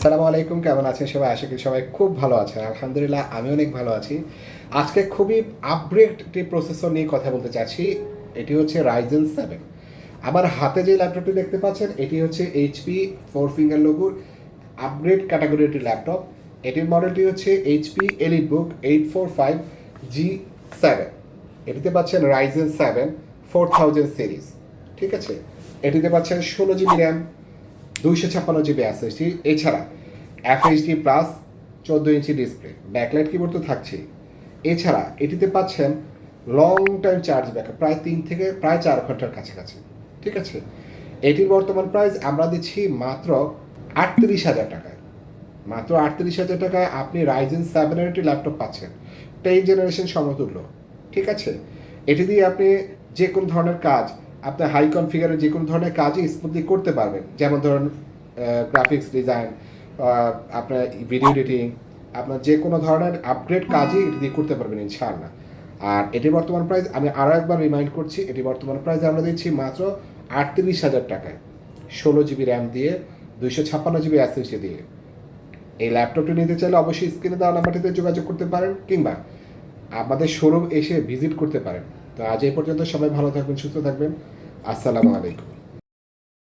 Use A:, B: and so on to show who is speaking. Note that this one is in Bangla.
A: আসসালামু আলাইকুম, কেমন আছেন সবাই? আশা করি সবাই খুব ভালো আছেন। আলহামদুলিল্লাহ আমি অনেক ভালো আছি। আজকে খুবই আপগ্রেড একটি প্রসেসর নিয়ে কথা বলতে চাচ্ছি। এটি হচ্ছে রাইজেন 7। আমার হাতে যে ল্যাপটপটি দেখতে পাচ্ছেন এটি হচ্ছে এইচপি 4 ফিঙ্গার লোগোর আপগ্রেড ক্যাটাগরির একটি ল্যাপটপ। এটির মডেলটি হচ্ছে এইচপি এলিটবুক 845G7। এটিতে পাচ্ছেন রাইজেন 7 4000 সিরিজ। ঠিক আছে, এটিতে পাচ্ছেন 16 জিবি র্যাম, 256 জিবি এসএসডি, এছাড়া FHD plus 14 inch display, backlight keyboard তো থাকছেই। এছাড়া এটিতে পাচ্ছেন লং টাইম চার্জ ব্যাকআপ, প্রায় 4 ঘন্টার কাছাকাছি। ঠিক আছে, এটির বর্তমান প্রাইস আমরা দিচ্ছি মাত্র 38,000 টাকায়। মাত্র 38,000 টাকায় আপনি রাইজেন 7-এর একটি ল্যাপটপ পাচ্ছেন, 10 জেনারেশন সমতুল্য। ঠিক আছে, এটি দিয়ে আপনি যে কোনো ধরনের কাজ, আপনার হাই কনফিগারের যে কোনো ধরনের কাজই স্মুথলি করতে পারবেন। যেমন ধরুন গ্রাফিক্স ডিজাইন, আপনার ভিডিও এডিটিং, আপনার যে কোনো ধরনের আপগ্রেড কাজই এটি দিয়ে করতে পারবেন ইনশাআল্লাহ। আর এটির বর্তমান প্রাইস আমি আরও একবার রিমাইন্ড করছি, এটি বর্তমান প্রাইস আমরা দিচ্ছি মাত্র 38,000 টাকায়, 16 জিবি র্যাম দিয়ে, 256 জিবি এসএসডি দিয়ে। এই ল্যাপটপটি নিতে চাইলে অবশ্যই স্ক্রিনে দেওয়া নাম্বারটিতে যোগাযোগ করতে পারেন, কিংবা আমাদের শোরুম এসে ভিজিট করতে পারেন। তো আজ এই পর্যন্ত, সবাই ভালো থাকবেন, সুস্থ থাকবেন। আসসালামু আলাইকুম।